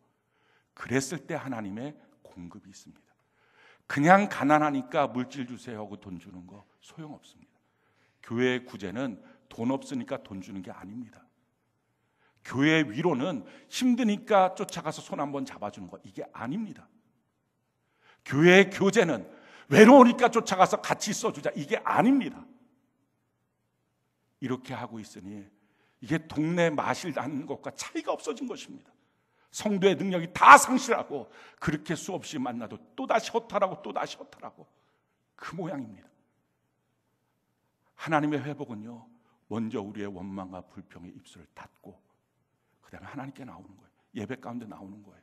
그랬을 때 하나님의 공급이 있습니다. 그냥 가난하니까 물질 주세요 하고 돈 주는 거 소용없습니다. 교회의 구제는 돈 없으니까 돈 주는 게 아닙니다. 교회의 위로는 힘드니까 쫓아가서 손 한번 잡아주는 거, 이게 아닙니다. 교회의 교제는 외로우니까 쫓아가서 같이 있어주자, 이게 아닙니다. 이렇게 하고 있으니 이게 동네 마실 나는 것과 차이가 없어진 것입니다. 성도의 능력이 다 상실하고 그렇게 수없이 만나도 또다시 허탈하고 또다시 허탈하고 그 모양입니다. 하나님의 회복은요, 먼저 우리의 원망과 불평의 입술을 닫고 그 다음에 하나님께 나오는 거예요. 예배 가운데 나오는 거예요.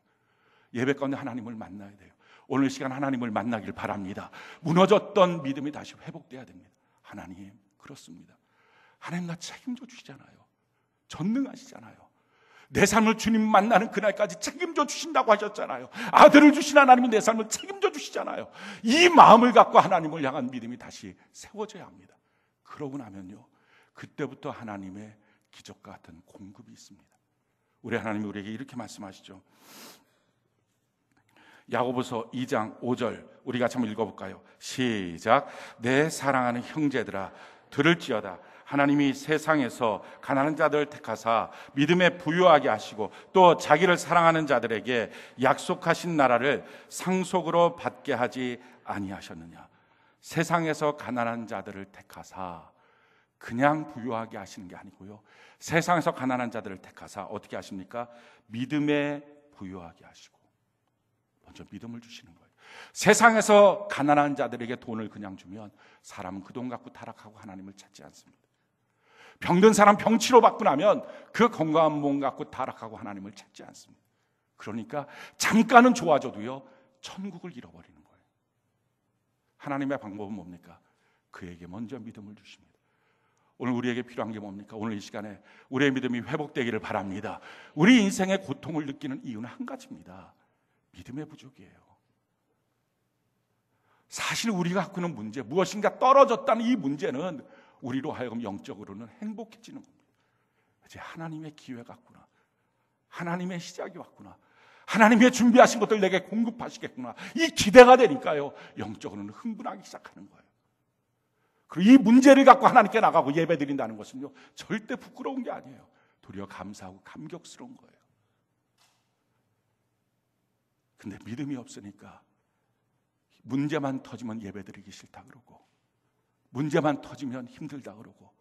예배 가운데 하나님을 만나야 돼요. 오늘 시간 하나님을 만나길 바랍니다. 무너졌던 믿음이 다시 회복돼야 됩니다. 하나님, 그렇습니다. 하나님 나 책임져 주시잖아요. 전능하시잖아요. 내 삶을 주님 만나는 그날까지 책임져 주신다고 하셨잖아요. 아들을 주신 하나님이 내 삶을 책임져 주시잖아요. 이 마음을 갖고 하나님을 향한 믿음이 다시 세워져야 합니다. 그러고 나면요, 그때부터 하나님의 기적과 같은 공급이 있습니다. 우리 하나님이 우리에게 이렇게 말씀하시죠. 야고보서 2장 5절 우리 같이 한번 읽어볼까요? 시작. 내 사랑하는 형제들아 들을지어다. 하나님이 세상에서 가난한 자들을 택하사 믿음에 부유하게 하시고 또 자기를 사랑하는 자들에게 약속하신 나라를 상속으로 받게 하지 아니하셨느냐. 세상에서 가난한 자들을 택하사 그냥 부유하게 하시는 게 아니고요, 세상에서 가난한 자들을 택하사 어떻게 하십니까? 믿음에 부유하게 하시고 먼저 믿음을 주시는 거예요. 세상에서 가난한 자들에게 돈을 그냥 주면 사람은 그 돈 갖고 타락하고 하나님을 찾지 않습니다. 병든 사람 병치료 받고 나면 그 건강한 몸 갖고 타락하고 하나님을 찾지 않습니다. 그러니까 잠깐은 좋아져도요, 천국을 잃어버리는 거예요. 하나님의 방법은 뭡니까? 그에게 먼저 믿음을 주십니다. 오늘 우리에게 필요한 게 뭡니까? 오늘 이 시간에 우리의 믿음이 회복되기를 바랍니다. 우리 인생의 고통을 느끼는 이유는 한 가지입니다. 믿음의 부족이에요. 사실 우리가 갖고 있는 문제, 무엇인가 떨어졌다는 이 문제는 우리로 하여금 영적으로는 행복해지는 겁니다. 이제 하나님의 기회가 왔구나, 하나님의 시작이 왔구나, 하나님의 준비하신 것들 내게 공급하시겠구나, 이 기대가 되니까요, 영적으로는 흥분하기 시작하는 거예요. 그리고 이 문제를 갖고 하나님께 나가고 예배 드린다는 것은요, 절대 부끄러운 게 아니에요. 도리어 감사하고 감격스러운 거예요. 근데 믿음이 없으니까 문제만 터지면 예배드리기 싫다 그러고, 문제만 터지면 힘들다 그러고,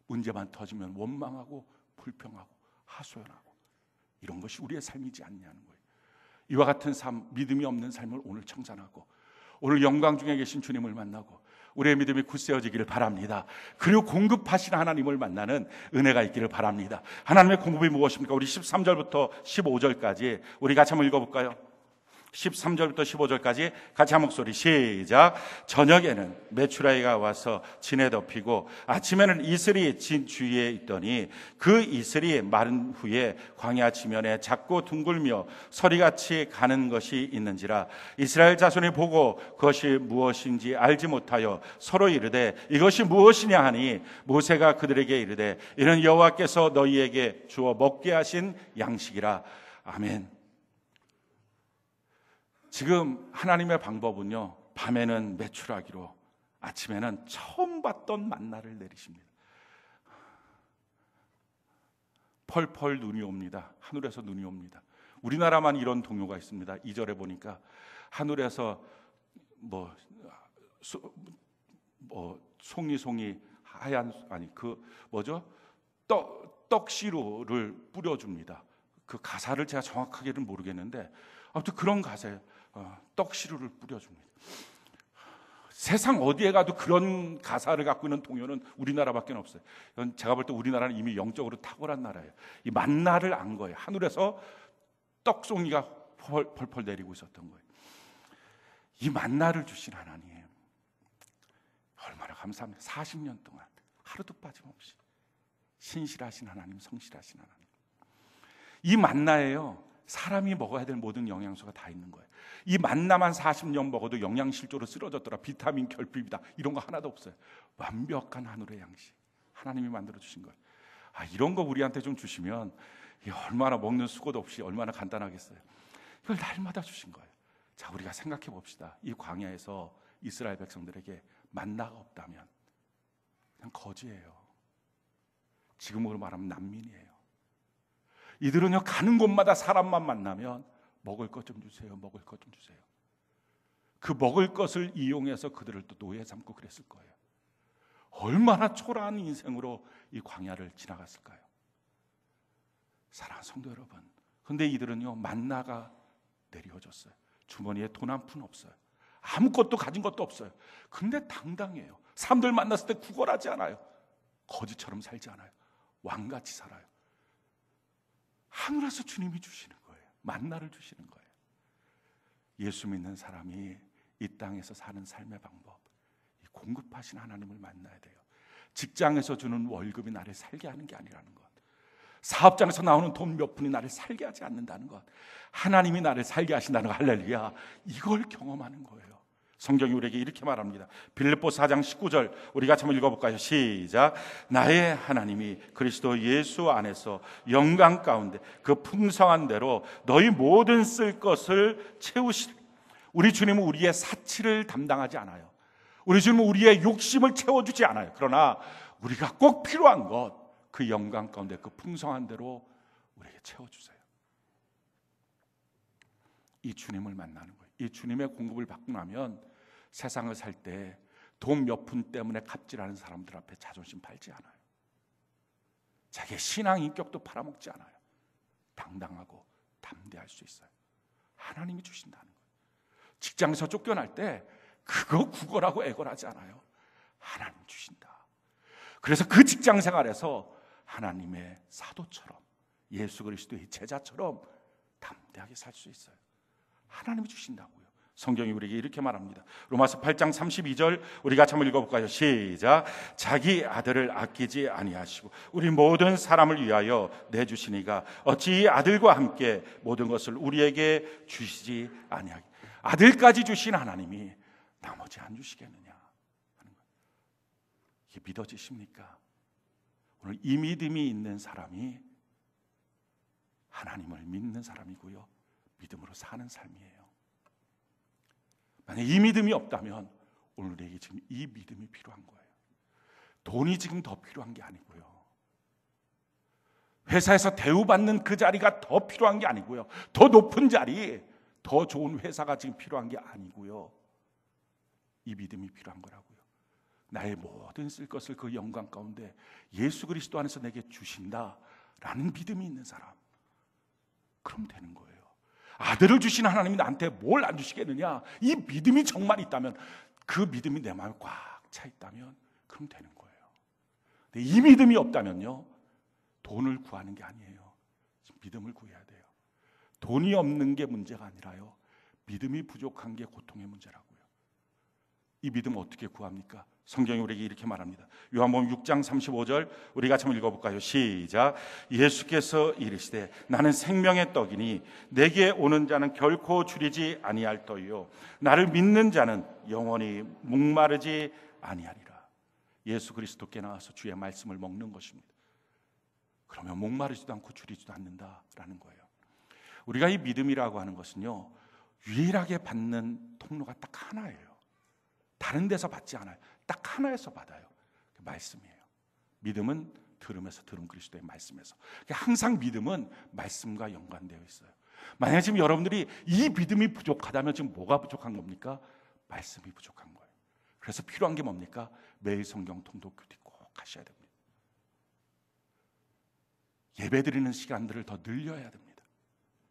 문제만 터지면 원망하고 불평하고 하소연하고, 이런 것이 우리의 삶이지 않냐는 거예요. 이와 같은 삶, 믿음이 없는 삶을 오늘 청산하고 오늘 영광 중에 계신 주님을 만나고 우리의 믿음이 굳세어지기를 바랍니다. 그리고 공급하시는 하나님을 만나는 은혜가 있기를 바랍니다. 하나님의 공급이 무엇입니까? 우리 13절부터 15절까지 우리 같이 한번 읽어볼까요? 13절부터 15절까지 같이 한 목소리 시작. 저녁에는 메추라기가 와서 진에 덮이고 아침에는 이슬이 진 주위에 있더니 그 이슬이 마른 후에 광야 지면에 작고 둥글며 서리같이 가는 것이 있는지라. 이스라엘 자손이 보고 그것이 무엇인지 알지 못하여 서로 이르되 이것이 무엇이냐 하니 모세가 그들에게 이르되 이는 여호와께서 너희에게 주어 먹게 하신 양식이라. 아멘. 지금 하나님의 방법은요, 밤에는 메추라기로 아침에는 처음 봤던 만나를 내리십니다. 펄펄 눈이 옵니다. 하늘에서 눈이 옵니다. 우리나라만 이런 동요가 있습니다. 2절에 보니까 하늘에서 송이 하얀 떡시루를 뿌려줍니다. 그 가사를 제가 정확하게는 모르겠는데 아무튼 그런 가사예요. 떡시루를 뿌려줍니다. 세상 어디에 가도 그런 가사를 갖고 있는 동요는 우리나라밖에 없어요. 제가 볼 때 우리나라는 이미 영적으로 탁월한 나라예요. 이 만나를 안 거예요. 하늘에서 떡송이가 펄펄 내리고 있었던 거예요. 이 만나를 주신 하나님, 얼마나 감사합니다. 40년 동안 하루도 빠짐없이 신실하신 하나님, 성실하신 하나님. 이 만나에요, 사람이 먹어야 될 모든 영양소가 다 있는 거예요. 이 만나만 40년 먹어도 영양실조로 쓰러졌더라, 비타민, 결핍이다, 이런 거 하나도 없어요. 완벽한 하늘의 양식, 하나님이 만들어주신 거예요. 이런 거 우리한테 좀 주시면 얼마나 먹는 수고도 없이 얼마나 간단하겠어요. 이걸 날마다 주신 거예요. 자, 우리가 생각해 봅시다. 이 광야에서 이스라엘 백성들에게 만나가 없다면 그냥 거지예요. 지금으로 말하면 난민이에요. 이들은요, 가는 곳마다 사람만 만나면 먹을 것 좀 주세요, 먹을 것 좀 주세요. 그 먹을 것을 이용해서 그들을 또 노예 삼고 그랬을 거예요. 얼마나 초라한 인생으로 이 광야를 지나갔을까요? 사랑하는 성도 여러분, 그런데 이들은요, 만나가 내려졌어요. 주머니에 돈 한 푼 없어요. 아무것도 가진 것도 없어요. 근데 당당해요. 사람들 만났을 때 구걸하지 않아요. 거지처럼 살지 않아요. 왕같이 살아요. 하늘에서 주님이 주시는 거예요. 만나를 주시는 거예요. 예수 믿는 사람이 이 땅에서 사는 삶의 방법, 이 공급하신 하나님을 만나야 돼요. 직장에서 주는 월급이 나를 살게 하는 게 아니라는 것, 사업장에서 나오는 돈 몇 푼이 나를 살게 하지 않는다는 것, 하나님이 나를 살게 하신다는 것, 할렐루야, 이걸 경험하는 거예요. 성경이 우리에게 이렇게 말합니다. 빌립보서 4장 19절 우리 같이 한번 읽어볼까요? 시작. 나의 하나님이 그리스도 예수 안에서 영광 가운데 그 풍성한 대로 너희 모든 쓸 것을 채우시리. 우리 주님은 우리의 사치를 담당하지 않아요. 우리 주님은 우리의 욕심을 채워주지 않아요. 그러나 우리가 꼭 필요한 것, 그 영광 가운데 그 풍성한 대로 우리에게 채워주세요. 이 주님을 만나는 거예요. 이 주님의 공급을 받고 나면 세상을 살 때 돈 몇 푼 때문에 갑질하는 사람들 앞에 자존심 팔지 않아요. 자기의 신앙 인격도 팔아먹지 않아요. 당당하고 담대할 수 있어요. 하나님이 주신다는 거예요. 직장에서 쫓겨날 때 그거 구걸하고 애걸하지 않아요. 하나님 주신다. 그래서 그 직장 생활에서 하나님의 사도처럼, 예수 그리스도의 제자처럼 담대하게 살 수 있어요. 하나님이 주신다고요. 성경이 우리에게 이렇게 말합니다. 로마서 8장 32절 우리 같이 한번 읽어볼까요? 시작. 자기 아들을 아끼지 아니하시고 우리 모든 사람을 위하여 내주시니가 어찌 아들과 함께 모든 것을 우리에게 주시지 아니하기. 아들까지 주신 하나님이 나머지 안 주시겠느냐 하는 거예요. 이게 믿어지십니까? 오늘 이 믿음이 있는 사람이 하나님을 믿는 사람이고요, 믿음으로 사는 삶이에요. 만약 이 믿음이 없다면 오늘 우리에게 지금 이 믿음이 필요한 거예요. 돈이 지금 더 필요한 게 아니고요, 회사에서 대우받는 그 자리가 더 필요한 게 아니고요, 더 높은 자리, 더 좋은 회사가 지금 필요한 게 아니고요, 이 믿음이 필요한 거라고요. 나의 모든 쓸 것을 그 영광 가운데 예수 그리스도 안에서 내게 주신다라는 믿음이 있는 사람, 그럼 되는 거예요. 아들을 주신 하나님이 나한테 뭘 안 주시겠느냐, 이 믿음이 정말 있다면, 그 믿음이 내 마음에 꽉 차 있다면 그럼 되는 거예요. 근데 이 믿음이 없다면요, 돈을 구하는 게 아니에요. 믿음을 구해야 돼요. 돈이 없는 게 문제가 아니라요, 믿음이 부족한 게 고통의 문제라고요. 이 믿음 어떻게 구합니까? 성경이 우리에게 이렇게 말합니다. 요한복음 6장 35절 우리 같이 한번 읽어볼까요? 시작. 예수께서 이르시되 나는 생명의 떡이니 내게 오는 자는 결코 줄이지 아니할 터이요 나를 믿는 자는 영원히 목마르지 아니하리라. 예수 그리스도께 나와서 주의 말씀을 먹는 것입니다. 그러면 목마르지도 않고 줄이지도 않는다라는 거예요. 우리가 이 믿음이라고 하는 것은요, 유일하게 받는 통로가 딱 하나예요. 다른 데서 받지 않아요. 딱 하나에서 받아요. 말씀이에요. 믿음은 들음에서, 들은 그리스도의 말씀에서. 항상 믿음은 말씀과 연관되어 있어요. 만약에 지금 여러분들이 이 믿음이 부족하다면 지금 뭐가 부족한 겁니까? 말씀이 부족한 거예요. 그래서 필요한 게 뭡니까? 매일 성경 통독 교대 꼭 하셔야 됩니다. 예배 드리는 시간들을 더 늘려야 됩니다.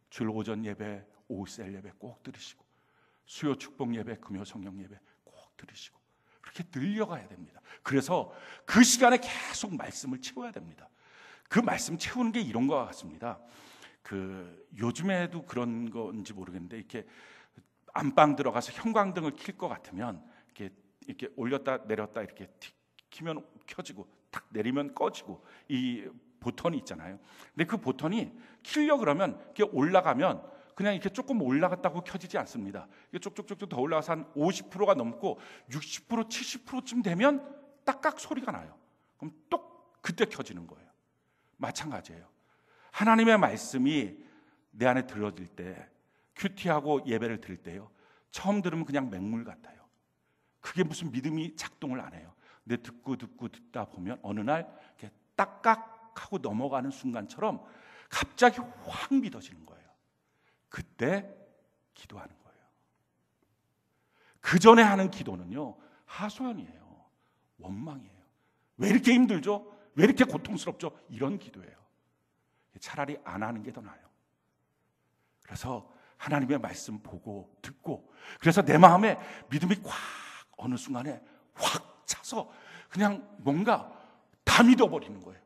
주일 오전 예배, 오후 셀 예배 꼭 들으시고, 수요 축복 예배, 금요 성령 예배 꼭 들으시고, 그렇게 늘려가야 됩니다. 그래서 그 시간에 계속 말씀을 채워야 됩니다. 그 말씀 채우는 게 이런 것 같습니다. 요즘에도 그런 건지 모르겠는데 이렇게 안방 들어가서 형광등을 킬 것 같으면 이렇게 올렸다 내렸다 이렇게 틱 키면 켜지고 탁 내리면 꺼지고 이 버튼이 있잖아요. 근데 그 버튼이 키려고 그러면 이렇게 올라가면 그냥 이렇게 조금 올라갔다고 켜지지 않습니다. 이게 쭉쭉쭉쭉 더 올라가서 한 50%가 넘고 60%, 70%쯤 되면 딱깍 소리가 나요. 그럼 똑 그때 켜지는 거예요. 마찬가지예요. 하나님의 말씀이 내 안에 들어질 때, 큐티하고 예배를 드릴 때요, 처음 들으면 그냥 맹물 같아요. 그게 무슨 믿음이 작동을 안 해요. 근데 듣다 보면 어느 날 이렇게 딱깍하고 넘어가는 순간처럼 갑자기 확 믿어지는 거예요. 그때 기도하는 거예요. 그 전에 하는 기도는요, 하소연이에요. 원망이에요. 왜 이렇게 힘들죠? 왜 이렇게 고통스럽죠? 이런 기도예요. 차라리 안 하는 게 더 나아요. 그래서 하나님의 말씀 보고 듣고, 그래서 내 마음에 믿음이 꽉 어느 순간에 확 차서 그냥 뭔가 다 믿어버리는 거예요.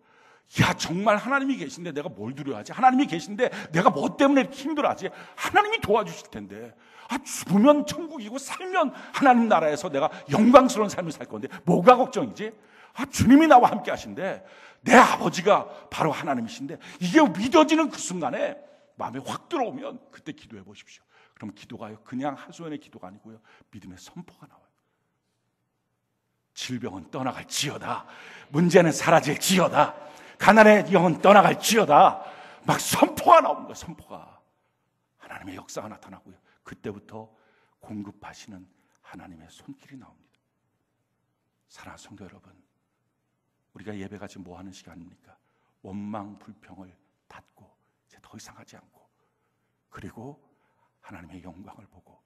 야, 정말 하나님이 계신데 내가 뭘 두려워하지? 하나님이 계신데 내가 뭐 때문에 이렇게 힘들어하지? 하나님이 도와주실 텐데. 죽으면 천국이고 살면 하나님 나라에서 내가 영광스러운 삶을 살 건데 뭐가 걱정이지? 주님이 나와 함께 하신데, 내 아버지가 바로 하나님이신데, 이게 믿어지는 그 순간에 마음에 확 들어오면 그때 기도해 보십시오. 그럼 기도가요, 그냥 하소연의 기도가 아니고요, 믿음의 선포가 나와요. 질병은 떠나갈지어다, 문제는 사라질지어다, 가난의 영은 떠나갈지어다, 막 선포가 나오는 거예요. 선포가. 하나님의 역사가 나타나고요, 그때부터 공급하시는 하나님의 손길이 나옵니다. 사랑하는 성도 여러분, 우리가 예배가 지금 뭐 하는 시간입니까? 원망 불평을 닫고 이제 더 이상 하지 않고, 그리고 하나님의 영광을 보고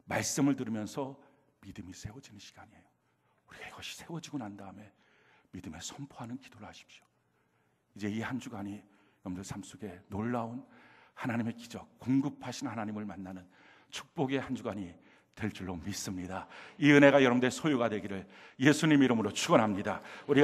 말씀을 들으면서 믿음이 세워지는 시간이에요. 우리가 이것이 세워지고 난 다음에 믿음의 선포하는 기도를 하십시오. 이제 이 한 주간이 여러분들 삶 속에 놀라운 하나님의 기적, 공급하신 하나님을 만나는 축복의 한 주간이 될 줄로 믿습니다. 이 은혜가 여러분들의 소유가 되기를 예수님 이름으로 축원합니다. 우리가